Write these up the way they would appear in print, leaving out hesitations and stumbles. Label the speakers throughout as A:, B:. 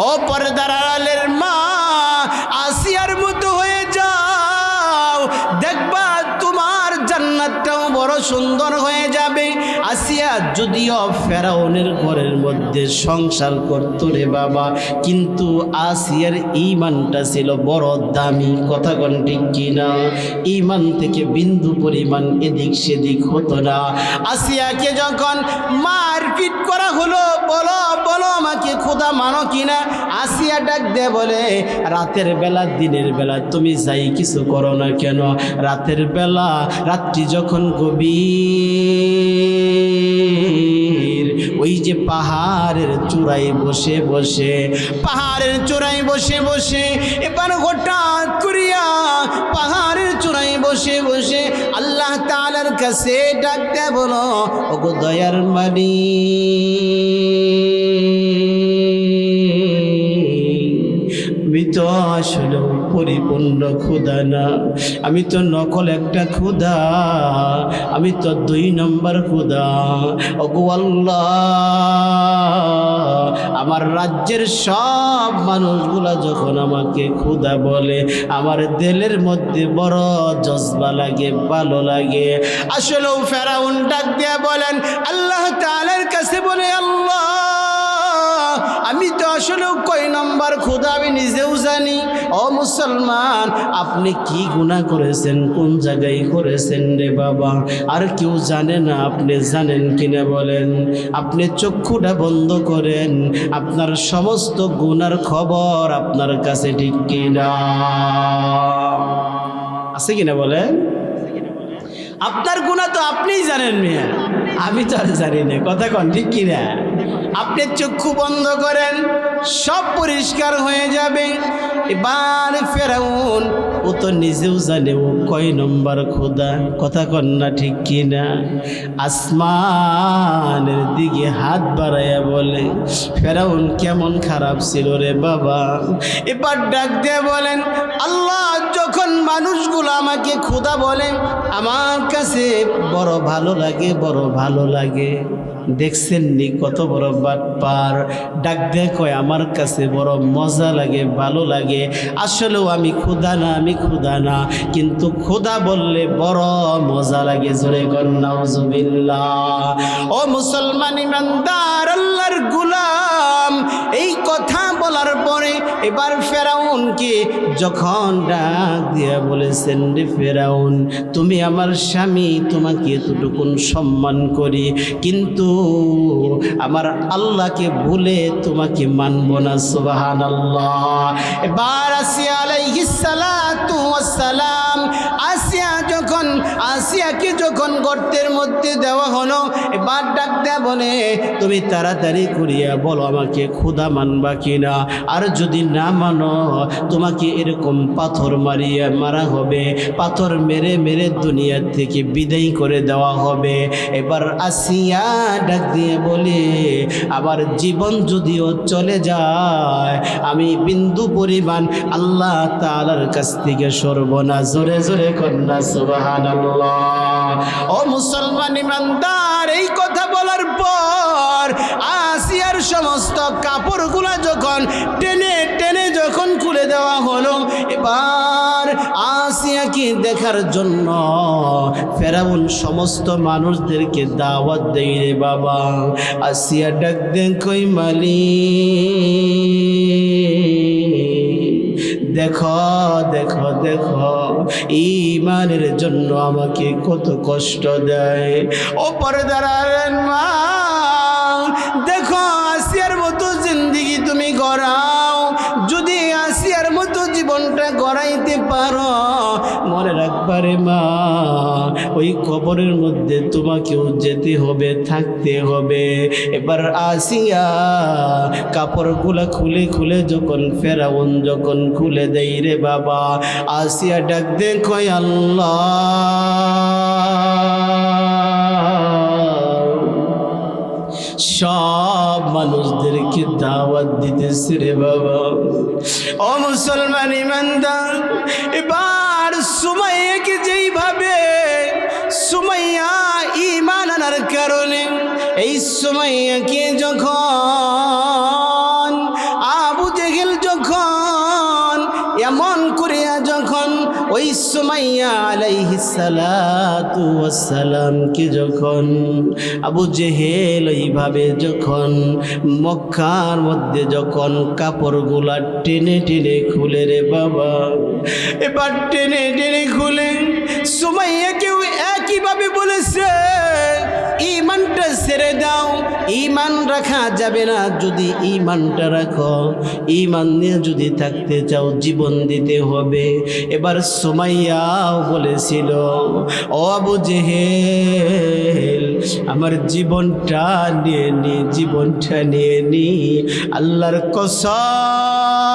A: ও পর্দার আড়ালের মা, আসিয়ার মতো হয়ে যাও, দেখবা তোমার জান্নাতটাও বড় সুন্দর হয়ে যাবে। আসিয়া যদিও ফেরাউনের ঘরের মধ্যে সংসার করত রে বাবা, কিন্তু আসিয়ার ঈমানটা ছিল বড় দামি। কথা কোন ঠিক কিনা? ঈমান থেকে বিন্দু পরিমাণ এদিক সেদিক হতো না। আসিয়াকে যখন মারপিট করা হলো, বলো বলো আমাকে খোদা মানো কিনা, আসিয়া ডাক দে বলে, রাতের বেলা দিনের বেলা তুমি যাই কিছু করো না কেন, রাতের বেলা রাত্রি যখন গভীর, ওই যে পাহাড়ের চূড়ায় বসে বসে, পাহাড়ের চূড়ায় বসে বসে, এবার হঠাৎ করিয়া পাহাড়ের চূড়ায় বসে বসে আল্লাহ তাআলার কাছে ডাকতে বলো, ওগো দয়ার মালিক, আমি তো আসলে পরিপূর্ণ ক্ষুধা না, আমি তো নকল একটা ক্ষুধা, আমি তো 2 নম্বর ক্ষুধা। ওগো আল্লাহ, আমার রাজ্যের সব মানুষগুলা যখন আমাকে ক্ষুধা বলে, আমার দিলের মধ্যে বড় জজবা লাগে, ভালো লাগে। আসলেও ফেরাউন ডাক দিয়ে বলেন আল্লাহ তাআলার কাছে, বলে আল্লাহ, আমি তো আসলে কয় নম্বর ক্ষুধা আমি নিজেও জানি। ও মুসলমান, আপনি কি গুনাহ করেছেন, কোন জায়গায় করেছেন রে বাবা, আর কেউ জানে না, আপনি জানেন কিনা বলেন? আপনি চক্ষুটা বন্ধ করেন, আপনার সমস্ত গুনার খবর আপনার কাছে ঠিক কিনা আছে কিনা বলেন? আপনার গুনাহ তো আপনিই জানেন মিয়া, আমি তো আর জানি না। কথা কন ঠিক কিনা? আপনি চক্ষু বন্ধ করেন, সব পরিষ্কার হয়ে যাবে। এবার ফেরাউন ও তো নিজেও জানে ও কয় নম্বর খোদা। কথা কন না ঠিক কিনা? আসমানের দিকে হাত বাড়াইয়া বলে, ফেরাউন কেমন খারাপ ছিল রে বাবা। এবার ডাক দিয়ে বলেন আল্লাহ, যখন মানুষগুলো আমাকে খোদা বলে আমার কাছে বড় ভালো লাগে, বড় ভালো লাগে। দেখছেন নি কত বড় বাটপার, ডাক দিয়ে কয় আমার কাছে বড় মজা লাগে, ভালো লাগে। আসলেও আমি ক্ষুধা না, আমি ক্ষুধা না, কিন্তু ক্ষুধা বললে বড় মজা লাগে। জোরে কর নাউজুবিল্লাহ। ও মুসলমান ইমানদার আল্লাহর গোলাম, এই কথা বলার পরে এবার ফেরাউনকে যখন ডাক দিয়ে বলেছেন, রে ফেরাউন, তুমি আমার স্বামী, তোমাকে এতটুকুন সম্মান করি, কিন্তু আমার আল্লাহকে ভুলে তোমাকে মানব না। সুবহানাল্লাহ। এবার আসিয়া আলাইহিস সালাতু ওয়াস সালাম, আসিয়াকে যখন গর্তের মধ্যে দেওয়া হলো, এবার ডাক দেয়া বলে, তুমি তাড়াতাড়ি করিয়া বলো আমাকে খোদা মানবা কিনা, আর যদি না মানো তোমাকে এরকম পাথর মারা হবে, পাথর মেরে মেরে দুনিয়া থেকে বিদায় করে দেওয়া হবে। এবার আসিয়া ডাক দিয়ে বলে, আমার জীবন যদিও চলে যায়, আমি বিন্দু পরিমাণ আল্লাহ তাআলার কাছ থেকে সরব না। জোরে জোরে কন্যা সুবহানাল্লাহ। ও মুসলমান ইমানদার, এই কথা বলার পর আসিয়ার সমস্ত কাপড়গুলা যখন টেনে টেনে যখন খুলে দেওয়া হলো, এবার আসিয়াকে দেখার জন্য ফেরাউন সমস্ত মানুষদেরকে দাওয়াত দেয় রে বাবা। আসিয়া ডাক দেন, কই মালিক, দেখো দেখো দেখো, ঈমানের জন্য আমাকে কত কষ্ট দেয়। ও পর্দার আড়ালের মা, দেখো আসিয়ার মতো জিন্দেগি তুমি গড়াও, যদি আসিয়ার মতো জীবনটা গড়াইতে পারো, মনে রাখবারে মা, ওই কবরের মধ্যে তোমাকেও যেতে হবে, থাকতে হবে। এবার আসিয়া কাপড়গুলা খুলে খুলে যখন ফেরাউন যখন খুলে দেয় রে বাবা, আসিয়া ডাক দে, কয় আল্লাহ, সব মানুষদেরকে দাওয়াত দিতেছে রে বাবা। ও মুসলমান ইমানদার, এবার সুমাইয়াকে যেইভাবে, সুমাইয়া ঈমান আনার কারণে, এই সুমাইয়াকে যখন আবু ওই সুমাইয়া আলাইহিস সালাতু ওয়াস সালাম কি যখন আবু জেহেল এইভাবে যখন মক্কার মধ্যে যখন কাপড়গুলা টেনে টেনে খুলে রে বাবা, এবার টেনে টেনে খুলে সুমাইয়াকেও একইভাবে বলেছে ঈমানটা ছেড়ে দাও, ঈমান রাখা যাবে না, যদি ঈমানটা রাখো, ঈমান নিয়ে যদি থাকতে চাও জীবন দিতে হবে। এবার সুমাইয়াও বলেছিল ও আবু জেহেল আমার জীবনটা নিয়ে নি, জীবনটা নিয়ে নি, আল্লাহর কসম,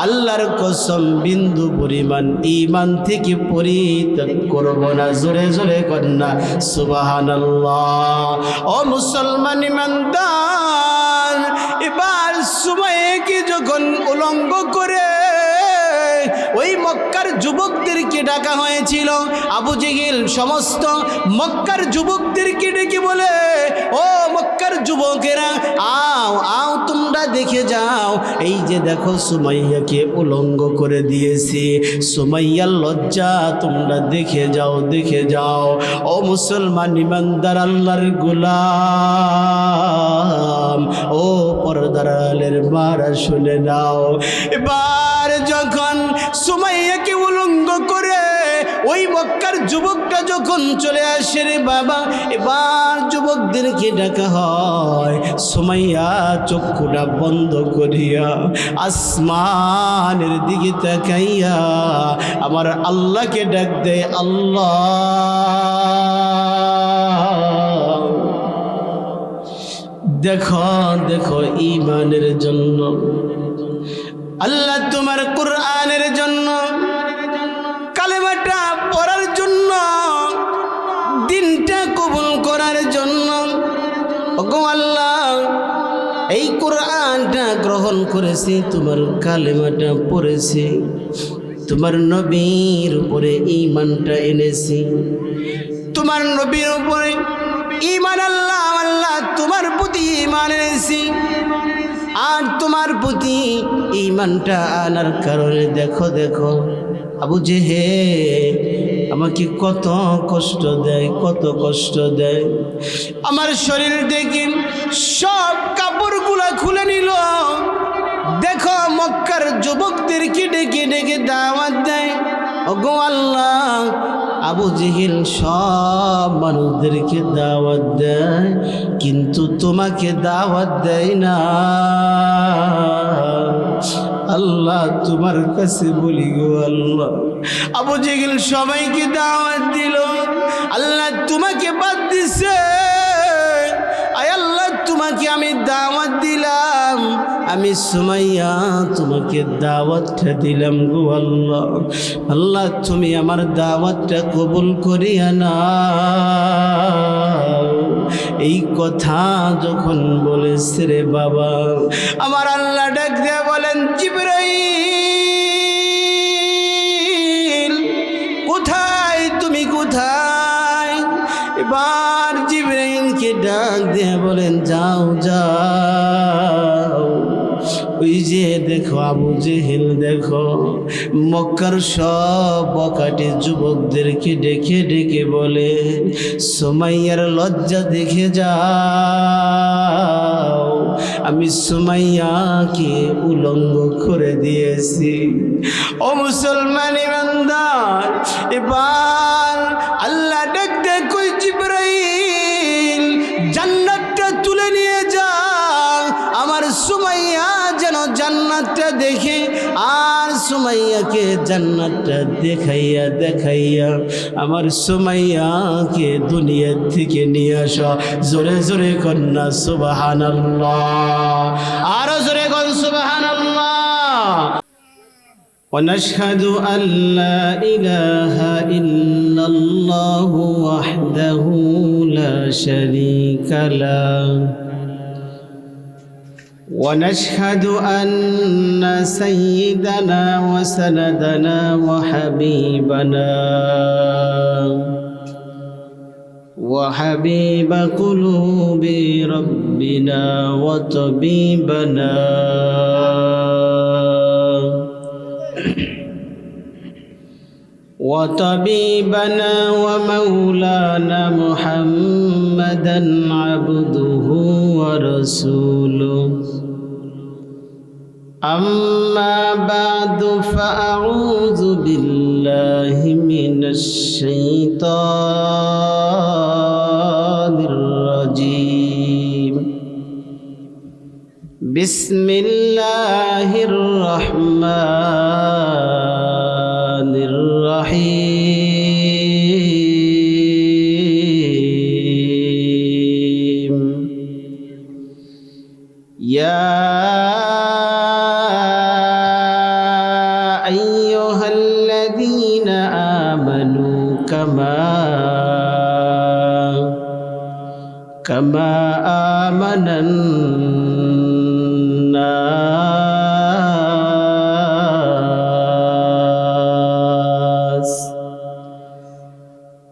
A: আল্লাহর কসম বিন্দু পরিমাণ ঈমান থেকে পরিত্যাগ করব না। জোরে জোরে কন্যা সুবহানাল্লাহ। ও মুসলমান ইমানদার, এবার সুমাইয়াকে যখন উলঙ্গ করে ওই মক্কার যুবকদেরকে ডাকা হয়েছিল, আবু জেহেল সমস্ত মক্কার যুবকদেরকে ডেকে বলে ও মক্কার যুবকেরা আও আও তোমরা দেখে যাও, এই যে দেখো সুমাইয়াকে উলঙ্গ করে দিয়েছি, সুমাইয়ার লজ্জা তোমরা দেখে যাও, দেখে যাও। ও মুসলমান ইমানদার আল্লাহর গোলাম, ও পর্দার আলের মারা শুনে নাও। এবার যখন সুমাইয়াকে উলঙ্গ করে ওই মক্কার যুবকটা যখন চলে আসে রে বাবা, এবার যুবকদেরকে ডাকা হয়, সুমাইয়া চক্ষুটা বন্ধ করিয়া আসমানের দিকে তাকাইয়া আমার আল্লাহকে ডাক দেয়, আল্লাহ দেখো দেখো ঈমানের জন্য, আল্লাহ তোমার কুরআনের জন্য, কালেমাটা পড়ার জন্য, দিনটা কবুল করার জন্য, ওগো আল্লাহ এই কুরআনটা গ্রহণ করেছি, তোমার কালেমাটা পড়েছি, তোমার নবীর উপরে ঈমানটা এনেছি, তোমার নবীর উপরে ঈমান আল্লাহ আল্লাহ তোমার প্রতি ঈমান এনেছি। আর তোমার প্রতি ঈমানটা আনার কারণে দেখো দেখো আবু জেহেল আমাকে কত কষ্ট দেয়, কত কষ্ট দেয়। আমার শরীর দেখে সব কাপড়গুলা খুলে নিল, দেখো মক্কার যুবকদেরকে ডেকে ডেকে দাওয়াত দেয়, ওগো আল্লাহ আবু জেহেল সব মানুষদেরকে দাওয়াত দেয় কিন্তু তোমাকে দাওয়াত দেয় না। আল্লাহ তোমার কাছে বলি গো আল্লাহ, আবু জেহেল সবাইকে দাওয়াত দিল, আল্লাহ তোমাকে বাদ দিছে, আয় আল্লাহ তোমাকে আমি দাওয়াত দিলাম, আমি সুমাইয়া তোমাকে দাওয়াতটা দিলাম গো আল্লাহ, আল্লাহ তুমি আমার দাওয়াতটা কবুল করিয়া নাও। এই কথা যখন বলেছে রে বাবা, আমার আল্লাহ ডাক দিয়ে বলেন, জিবরাইল কোথায় তুমি, কোথায়? এবার জিবরাইলকে ডাক দিয়ে বলেন, যাও যাও, ওই যে দেখো আবু জেহেল দেখো মক্কার সব বকাটে যুবকদেরকে ডেকে ডেকে বলে সুমাইয়ার লজ্জা দেখে যাও, আমি সুমাইয়াকে উলঙ্গ করে দিয়েছি। ও মুসলমান ইমানদার, এবার আল্লাহ ডাক দেয়, কই জিবরাইল জান্নাতটা তুলে নিয়ে যা, আমার সুমাইয়া যেন জান্নাতটা দেখে, আর সুমাইয়াকে জান্নাতটা দেখাইয়া দেখাইয়া আমার সুমাইয়াকে দুনিয়া থেকে নিয়ে আসা। জোরে জোরে কন্যা সুবহানাল্লাহ, আরো জোরে কন সুবহানাল্লাহ। ونشهد أن لا إله إلا الله وحده لا شريك له، ونشهد أن سيدنا وسندنا وحبيبنا وحبيب قلوب ربنا وطبيبنا وطبيبنا ومولانا محمدا عبده ورسوله أما بعد فأعوذ بالله من الشيطان الرجيم بسم الله الرحمن الرحيم يا أيها الذين آمنوا كما آمن الناس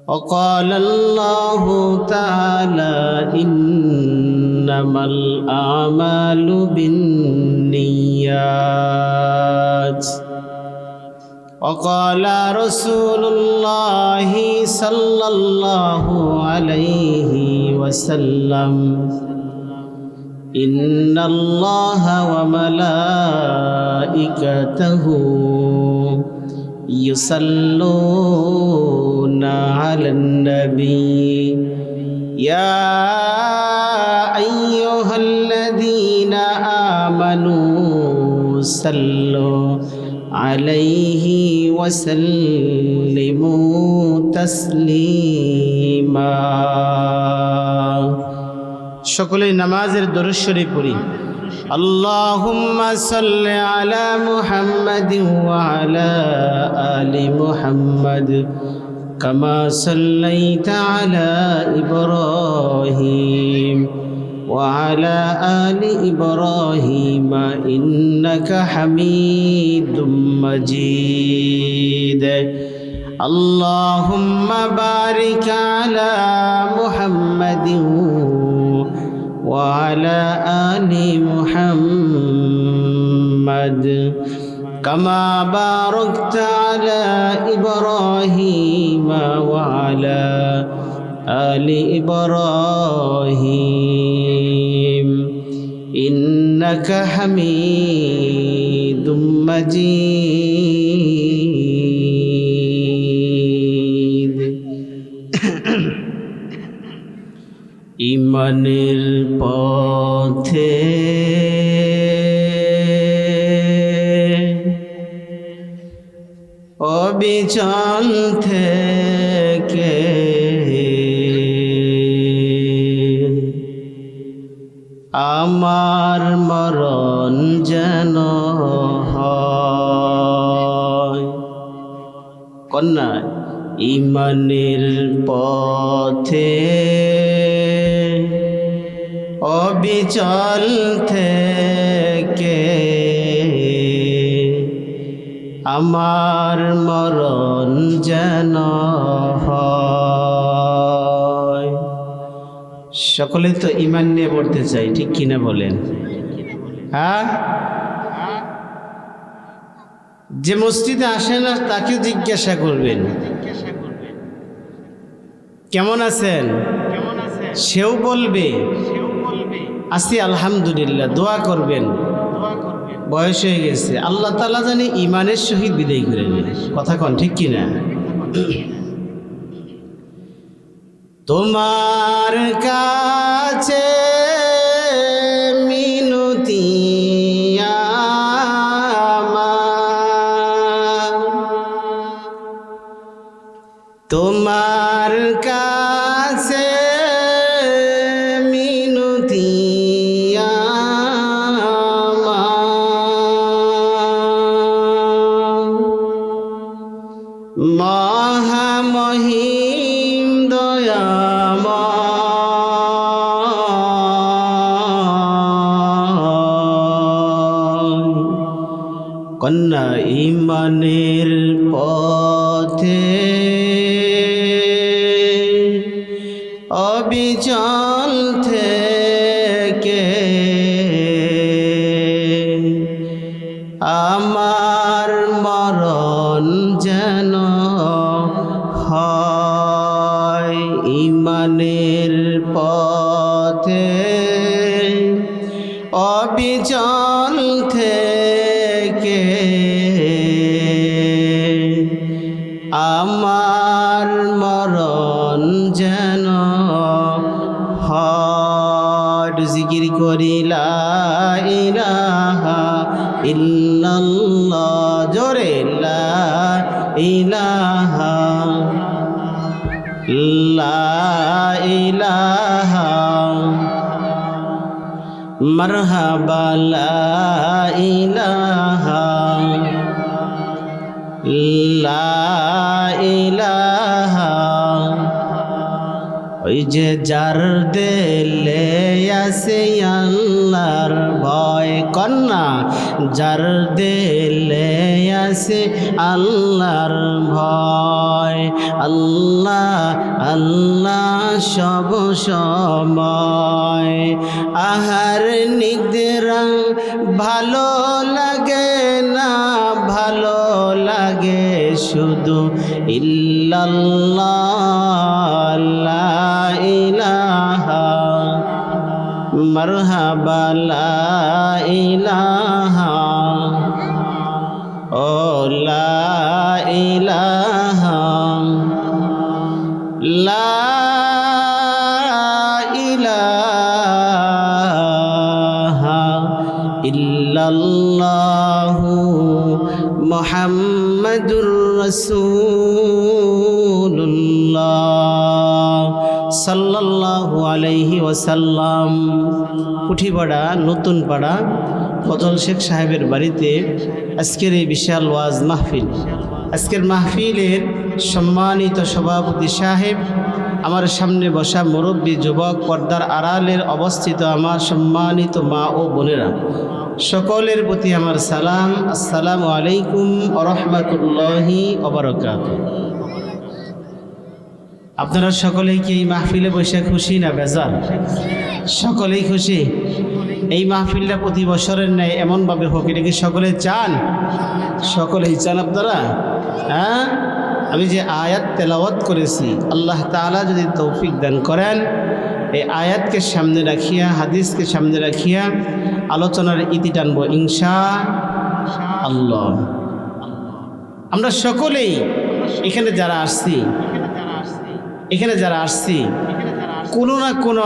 A: وقال الله تعالى إنما الأعمال بالنيات وقال رسول الله صلى الله عليه وسلم إن الله وملائكته يصلون على النبي يا أيها الذين آمنوا صلوا عليه وسلموا تسليما সকলেই নামাজের দরুদ শরীফ পড়ি আল্লাহুম্মা সাল্লি আলা মুহাম্মাদিন ওয়া আলা আলি মুহাম্মাদ কামা সাল্লাইতা আলা ইব্রাহিম ওয়া আলা আলি ইব্রাহিম ইন্নাকা হামিদুম মাজিদ আল্লাহুম্মা বারিক আলা মুহাম্মাদিন وعلى آل محمد كما باركت على إبراهيم وعلى آل إبراهيم إنك حميد مجيد ইমানের পথে অবিচল থেকে আমার মরণ যেন হয় কন্যা ইমানের পথে অবিচল থেকে আমার মরণ যেন হয় সকলে তো ঈমান নিয়ে পড়তে চাই ঠিক কিনা বলেন হ্যাঁ যে মসজিদে আসে না তাকে জিজ্ঞাসা করবেন কেমন আছেন সেও বলবে আছি আলহামদুলিল্লাহ দোয়া করবেন বয়স হয়ে গেছে আল্লাহ তাআলা জানি ঈমানের সহিত বিদায় করে নেন কথা কোন ঠিক কিনা তোমার কাছে মিনতি আমার তোমার কাছে মিনতি মহামহিম দয়াময় কন্যা ঈমানের পথে অবিচল থেকে আমার মরণ যেন হয় ঈমানের পথে অবিচল থেকে আমার মরণ যেন হয় জিকির করি লা ইলাহা ইল্লাল্লাহ জোরে লা ইলাহা মারহাবা লা ইলাহা ওই যে যার দিলে আছে আল্লাহর ভয় কন্যা যার দিলে আছে আল্লাহর ভয় আল্লাহ আল্লাহ সব সময় আহার নিদ্রা ভালো লাগে না ভালো লাগে শুধু ইল্লাল্লাহ লা ইলাহা মারহাবা লা ইলাহা ও লা ইলাহা লা ইলাহা ইল্লাল্লাহু মুহাম্মাদুর রাসূলুল্লাহ সাল্লাল্লাহু আলাইহি ওয়াসাল্লাম। কুঠিপাড়া নতুন পাড়া ফজল শেখ সাহেবের বাড়িতে আজকের এই বিশাল ওয়াজ মাহফিল। আজকের মাহফিলের সম্মানিত সভাপতি সাহেব, আমার সামনে বসা মুরব্বী যুবক, পর্দার আড়ালের অবস্থিত আমার সম্মানিত মা ও বোনেরা, সকলের প্রতি আমার সালাম। আসসালামু আলাইকুম ওয়া রাহমাতুল্লাহি ওয়া বারাকাতুহু। আপনারা সকলেই কি এই মাহফিলে বসে খুশি না বেজার? সকলেই খুশি। এই মাহফিলটা প্রতি বছরের ন্যায় এমনভাবে হোক, এটা কি সকলে চান? সকলেই চান আপনারা? হ্যাঁ, আমি যে আয়াত তেলাওয়াত করেছি, আল্লাহ তাআলা যদি তৌফিক দান করেন, এই আয়াতকে সামনে রাখিয়া, হাদিসকে সামনে রাখিয়া আলোচনার ইতি টানবো ইনশাআল্লাহ। আমরা সকলেই এখানে যারা আসছি কোনো না কোনো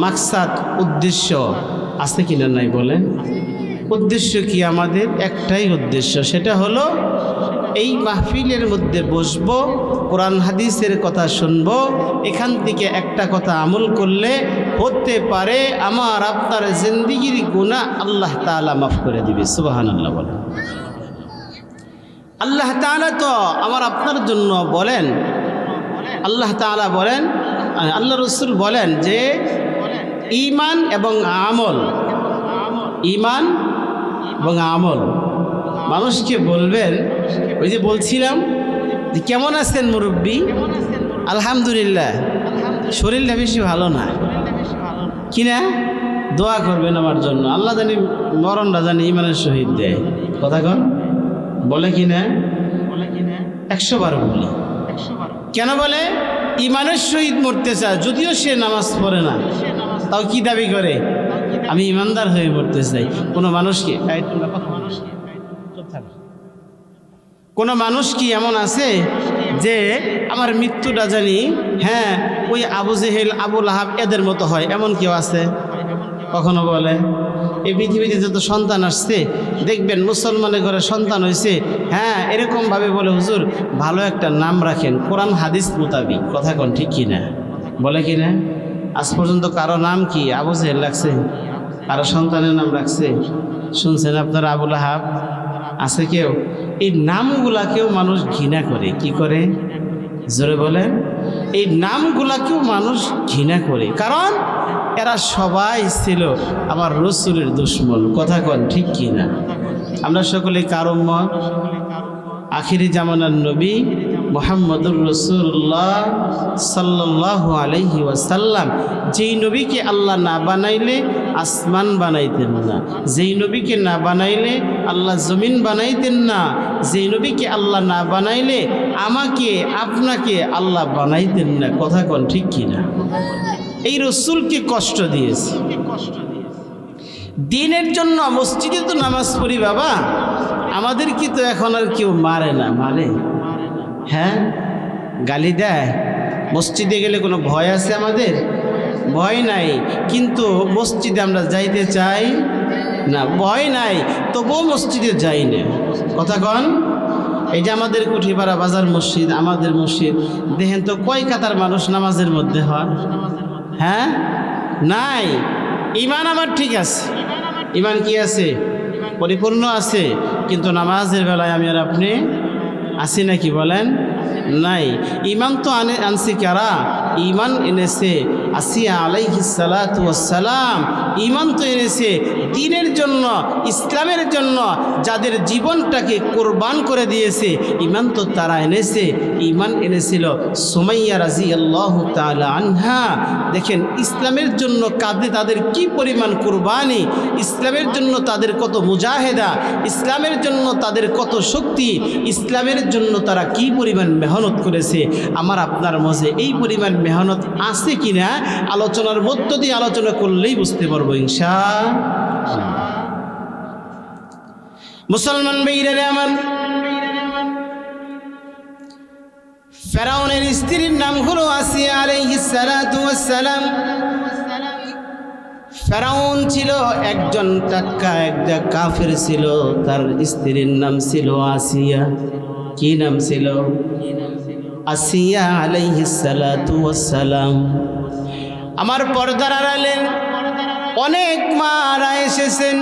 A: মাকসাদ উদ্দেশ্য আছে কিনা নাই বলেন? উদ্দেশ্য কি? আমাদের একটাই উদ্দেশ্য, সেটা হলো এই মাহফিলের মধ্যে বসবো, কোরআন হাদিসের কথা শুনবো, এখান থেকে একটা কথা আমল করলে হতে পারে আমার আপনার জিন্দেগির গুনাহ আল্লাহ তাআলা মাফ করে দিবে। সুবহানাল্লাহ বলেন। আল্লাহ তাআলা তো আমার আপনার জন্য বলেন, আল্লাহ তাআলা বলেন, আল্লাহ রসুল বলেন যে ঈমান এবং আমল, ঈমান এবং আমল মানুষকে বলবেন। ওই যে বলছিলাম যে কেমন আছেন মুরব্বী? আলহামদুলিল্লাহ, শরীরটা বেশি ভালো না কিনা, দোয়া করবেন আমার জন্য। আল্লাহ জানি মরণটা জানি ঈমানের শহীদ দেয়। কথা কন বলে কিনা? 100 বার বলি। কেন বলে? ঈমানের শহীদ মরতে চায়, যদিও সে নামাজ পড়ে না, তাও কি দাবি করে? আমি ইমানদার হয়ে মরতে চাই। কোনো মানুষ কি এমন আছে যে আমার মৃত্যুটা জানি হ্যাঁ ওই আবু জেহেল, আবু লাহাব এদের মতো হয়, এমন কেউ আছে? কখনো বলে? এই পৃথিবীতে যত সন্তান আসছে দেখবেন মুসলমানের ঘরে সন্তান হয়েছে, হ্যাঁ এরকমভাবে বলে হুজুর ভালো একটা নাম রাখেন কোরআন হাদিস মোতাবিক। কথা কন ঠিক কিনা? বলে কিনা? আজ পর্যন্ত কারো নাম কি আবু জেহেল রাখছে? কারো সন্তানের নাম রাখছে? শুনছেন আপনারা? আবু লাহাব আছে কেউ? এই নামগুলাকেও মানুষ ঘৃণা করে। কি করে? জোরে বলেন। এই নামগুলাকেও মানুষ ঘৃণা করে, কারণ এরা সবাই ছিল আমার রসুলের দুশমন। কথা কন ঠিক কিনা? আমরা সকলে কার উম্মত? আখিরি জামানার নবী মুহাম্মদুর রাসূলুল্লাহ সাল্লাল্লাহু আলাইহি ওয়াসাল্লাম, যেই নবীকে আল্লাহ না বানাইলে আসমান বানাইতেন না, যেই নবীকে না বানাইলে আল্লাহ জমিন বানাইতেন না, যেই নবীকে আল্লাহ না বানাইলে আমাকে আপনাকে আল্লাহ বানাইতেন না। কথা কোন ঠিক কিনা? এই রসুলকে কষ্ট দিয়েছে। দিনের জন্য মসজিদে তো নামাজ পড়ি বাবা, আমাদের কি তো এখন আর কেউ মারে না? মারে? হ্যাঁ, গালি দেয়। মসজিদে গেলে কোনো ভয় আছে আমাদের? ভয় নাই, কিন্তু মসজিদে আমরা যাইতে চাই না। ভয় নাই, তবুও মসজিদে যাই না। কথা কন? এই যে আমাদের কুঠিপাড়া বাজার মসজিদ, আমাদের মসজিদ দেখেন তো কয় কাতার মানুষ নামাজের মধ্যে হয়? হ্যাঁ, নাই। ইমান আমার ঠিক আছে, ইমান কি আছে? পরিপূর্ণ আছে, কিন্তু নামাজের বেলায় আমি আর আপনি আছি নাকি বলেন? নাই। ইমান তো আনছি কারা? ইমান এনেছে আসিয়া আলাইহিস সালাতু ওয়াসসালাম। ইমান তো এনেছে দ্বীনের জন্য, ইসলামের জন্য, যাদের জীবনটাকে কোরবান করে দিয়েছে। ইমান তো তারা এনেছে। ইমান এনেছিল সুমাইয়া রাদিয়াল্লাহু তাআলা আনহা। দেখেন ইসলামের জন্য কাঁদে তাদের কি পরিমাণ কোরবানি, ইসলামের জন্য তাদের কত মুজাহেদা, ইসলামের জন্য তাদের কত শক্তি, ইসলামের জন্য তারা কি পরিমাণ মেহনত করেছে। আমার আপনার মাঝে এই পরিমাণ মেহনত আছে কিনা আলোচনার মধ্য দিয়ে আলোচনা করলেই বুঝতে পারবো ইনশাআল্লাহ। মুসলমান ভাইরা আমার, ফেরাউনের স্ত্রীর নাম হলো আসিয়া আলাইহিস সালাতু ওয়াসসালাম। ফেরাউন ছিল একজন টাক্কা, একটা কাফের ছিল। তার স্ত্রীর নাম ছিল আসিয়া। কি নাম ছিল? আসিয়া আলাইহিস সালাতু ওয়াসসালাম। আমার পর্দার আড়ালে অনেক মারা এসেছেন,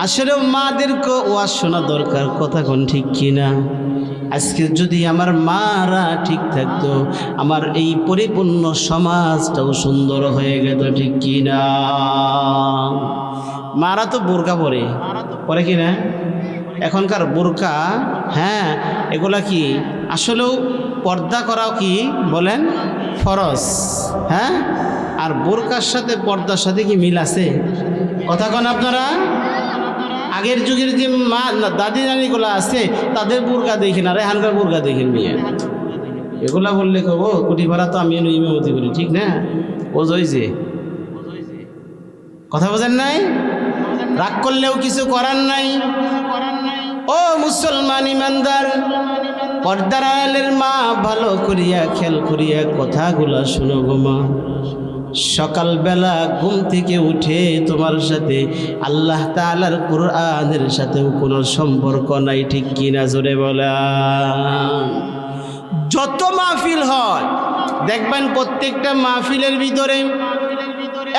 A: আসলে মাদেরকে ওয়াজ শোনা দরকার। কথা কোন ঠিক কিনা? আজকে যদি আমার মারা ঠিক থাকতো, আমার এই পরিপূর্ণ সমাজটাও সুন্দর হয়ে গেত, ঠিক কিনা? মারা তো বোরকা পরে কিনা? এখনকার বোরকা, হ্যাঁ, এগুলা কি আসলেও পর্দা করাও কি বলেন ফরজ? হ্যাঁ, আর বোরকার সাথে পর্দার সাথে কি মিল আছে? কথা কন আপনারা? আগের যুগের যে মা দাদি নানিগুলো আছে তাদের বোরকা দেখেন, আর এখানকার বোরকা দেখেন নিয়ে এগুলা বললে কব কুটি ভাড়া তো আমি ইমামতি করি, ঠিক না? ও যে কথা বোঝেন নাই? রাগ করলেও কিছু করার নাই। ও মুসলমান ইমানদার, পর্দার আড়ালের মা, ভালো করিয়া খেয়াল করিয়া কথাগুলা শুনো গো মা। সকালবেলা ঘুম থেকে উঠে তোমার সাথে আল্লাহ তাআলার কোরআনের সাথেও কোনো সম্পর্ক নাই, ঠিক কিনা? জোরে বলা। যত মাহফিল হয় দেখবেন প্রত্যেকটা মাহফিলের ভিতরে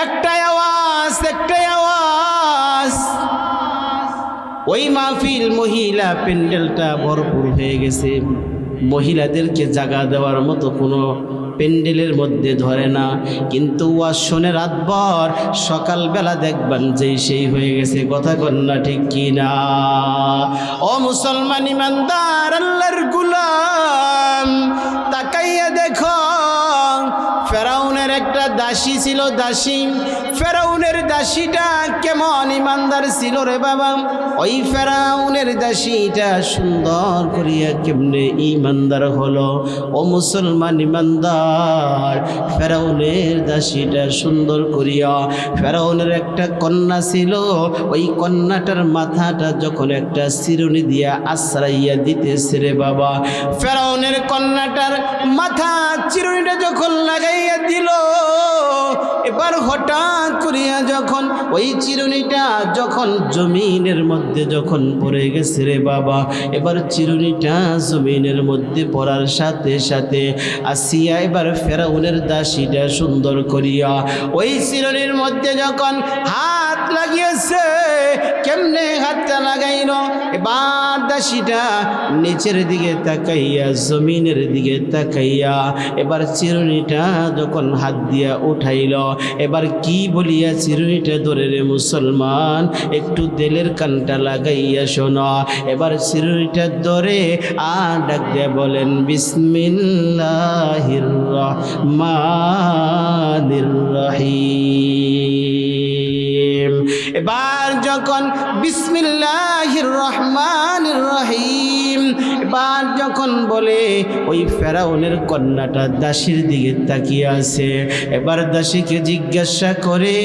A: একটাই আওয়াজ। ওই মাহফিল মহিলা প্যান্ডেলটা ভরপুর হয়ে গেছে, মহিলাদেরকে জায়গা দেওয়ার মতো কোনো প্যান্ডেলের মধ্যে ধরে না, কিন্তু ওয়াজ শুনে রাতভর সকালবেলা দেখবেন যেই সেই হয়ে গেছে। কথা কন্যা ঠিক কিনা? ও মুসলমান ইমানদার, আল্লাহর গোলাম, তাকাইয়া দেখো ফেরাউনের একটা দাসী ছিল, দাসী। ফেরাউনের দাসীটা কেমন ইমানদার ছিল রে বাবা! ওই ফেরাউনের দাসীটা সুন্দর করিয়া কেমনে ইমানদার হলো? ও মুসলমান ইমানদার, ফেরাউনের দাসীটা সুন্দর করিয়া, ফেরাউনের একটা কন্যা ছিল, ওই কন্যাটার মাথাটা যখন একটা চিরুনি দিয়া আশ্রাইয়া দিতেছে রে বাবা, ফেরাউনের কন্যাটার মাথা চিরুনিটা যখন লাগাইয়া দিল, এবার হঠাৎ করিয়া যখন ওই চিরুনিটা যখন জমিনের মধ্যে যখন পড়ে গেছে রে বাবা, এবার চিরুনিটা জমিনের মধ্যে পড়ার সাথে সাথে আসিয়া এবার ফেরাউনের দাসীটা সুন্দর করিয়া ওই চিরুনির মধ্যে যখন হাত লাগিয়েছে, কেমনে হাতটা লাগাইল? এবার দাসীটা নিচের দিকে তাকাইয়া জমিনের দিকে তাকাইয়া এবার চিরুনিটা যখন হাত দিয়া উঠাইল, এবার কি বলিয়া চিরুনিটা ধরে রে মুসলমান, একটু তেলের কানটা লাগাইয়া শোনা। এবার চিরুনিটা ধরে আর ডাক দিয়া বলেন বিসমিল্লাহির রহমানির রহিম। এবার যখন বিসমিল্লাহির রহমানির রহিম এবার যখন বলে, ওই ফেরাউনের কন্যাটা দাসীর দিকে তাকিয়ে আছে। এবার দাসীকে জিজ্ঞাসা করে,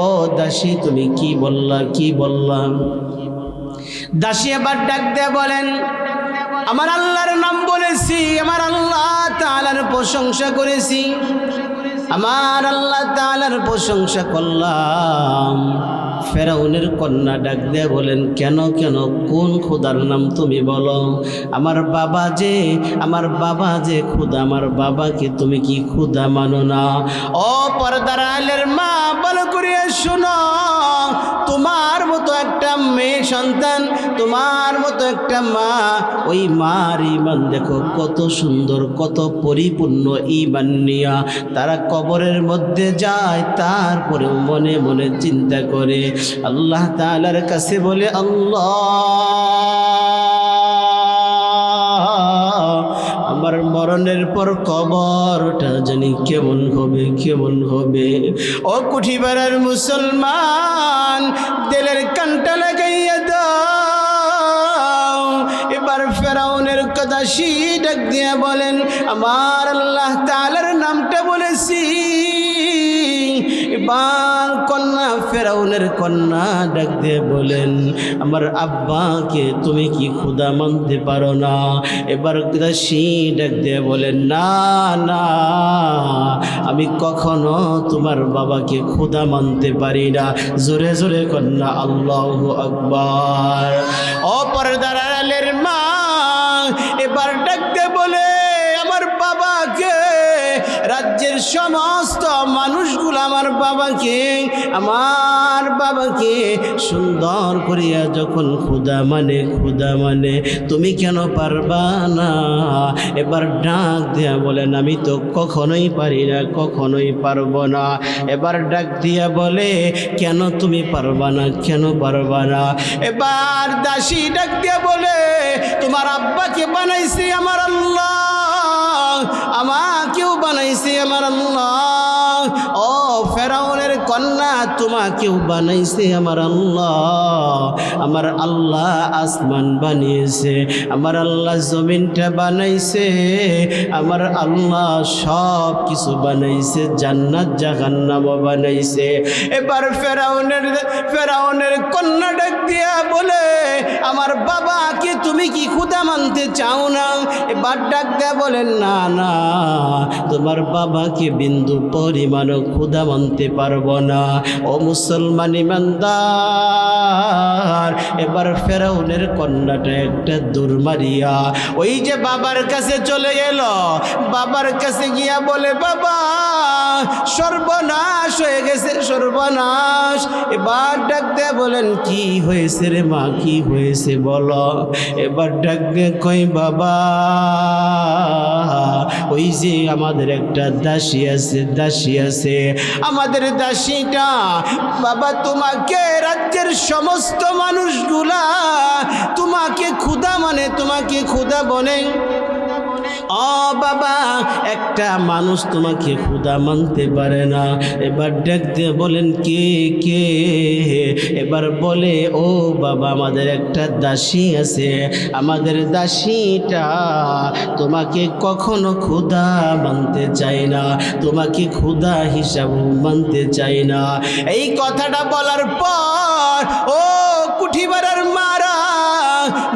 A: ও দাসী তুমি কি বললা, কি বললাম? দাসী এবার ডাক দিয়ে বলেন, আমার আল্লাহর নাম বলেছি, আমার আল্লাহ তাআলার প্রশংসা করেছি, আমার আল্লাহ তাআলার প্রশংসা করলাম। ফেরাউনের কন্যা ডাক দিয়ে বলেন, কেন কেন, কোন খোদার নাম তুমি বলো? আমার বাবা যে খুদা, আমার বাবাকে তুমি কি খুদা মানো না? ও পর্দার আলের মা, ভালো করে শোনো, তোমার মতো একটা মেয়ে সন্তান, তোমার মতো একটা মা, ওই মার ঈমান দেখো কত সুন্দর, কত পরিপূর্ণ ঈমান নিয়া তারা কবরের মধ্যে যায়, তারপরেও মনে মনে চিন্তা করে আল্লাহ তাআলার কাছে বলে, আল্লাহ আমার মরণের পর কবরটা জানি কেমন হবে, কেমন হবে। ও কুঠিপাড়ার মুসলমান, দিলের কানটা লাগাইয়া দাও। এবার ফেরাউনের কথা ডাক দিয়া বলেন, আমার আল্লাহ তাআলার নামটা বলেছি। এবার কন্যা, ফেরাউনের কন্যা ডাক দিয়ে বলেন, আমার আব্বাকে তুমি কি খুদা মানতে পারো না? এবার দাসী ডাক দিয়ে বলেন, না না, আমি কখনো তোমার বাবাকে খুদা মানতে পারি না। জোরে জোরে কন্যা আল্লাহু আকবার। ও পর্দার আড়ালের মা, এবার ডাক দিয়ে বলে, আমার বাবাকে, রাজ্যের সমস্ত মানুষগুলো আমার বাবাকে সুন্দর করিয়া যখন খুদা মানে তুমি কেন পারবা না? এবার ডাক দিয়া বলেন, আমি তো কখনোই পারি না, কখনোই পারবো না। এবার ডাক দিয়া বলে, কেন তুমি পারবা না, কেন পারবা না? এবার দাসী ডাক দিয়া বলে, তোমার আব্বাকে বানাইছি আমার আল্লাহ, আমাকেও বানাইছে আমার আল্লাহ। ও ফেরাউনের কন্যা, তোমাকেও বানাইছে আমার আল্লাহ। আমার আল্লাহ আসমান বানিয়েছে, আমার আল্লাহ জমিনটা বানাইছে, আমার আল্লাহ সব কিছু বানাইছে, জান্নাত জাহান্নামও বানাইছে। এবার ফেরাউনের কন্যা ডাক দিয়া বলে, আমার বাবাকে তুমি কি খুদা মানতে চাও না? এবার ডাক দিয়া বলেন, না না, তোমার বাবাকে বিন্দু পরিমাণও খুদা মানতে পারবো না। ও মুসলমান ইমানদার, এবার ফেরাউনের কন্যাটা একটা দূর মারিয়া ওই যে বাবার কাছে চলে গেল। বাবার কাছে গিয়া বলে, বাবা সর্বনাশ হয়ে গেছে, সর্বনাশ। এবার ডাক দিয়ে বলেন, কি হয়েছে রে মা, কি হয়েছে বলো? এবার ডাক দিয়ে কই, বাবা ওই যে আমাদের একটা দাসী আছে, আমাদের দাসীটা বাবা তোমাকে, রাজ্যের সমস্ত মানুষগুলা তোমাকে খুদা মানে, তোমাকে খুদা বলে। ও বাবা, একটা মানুষ তোমাকে খুদা মানতে পারে না। এবার ডাক দিয়ে বলেন, কে কে? এবার বলে, ও বাবা আমাদের একটা দাসী আছে, আমাদের দাসীটা তোমাকে কখনো খুদা মানতে চায় না, তোমাকে খুদা হিসাব মানতে চায় না। এই কথাটা বলার পর ও কুঠিপাড়ার মারা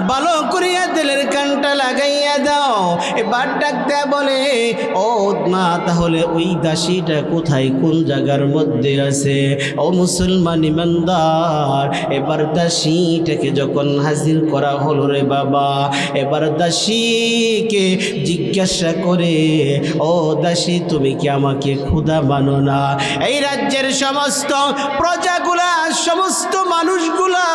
A: ভালো করিয়া দিলের কানটা লাগাইয়া দাও। এবার ডাক দেয়া বলে, ও মা তাহলে ওই দাসীটা কোথায়, কোন জায়গার মধ্যে আছে? ও মুসলমান ইমানদার, এবার দাসীটাকে যখন হাজির করা হলো রে বাবা, এবার দাসীকে জিজ্ঞাসা করে, ও দাসী তুমি কি আমাকে ক্ষুধা মানো না? এই রাজ্যের সমস্ত প্রজাগুলা, সমস্ত মানুষগুলা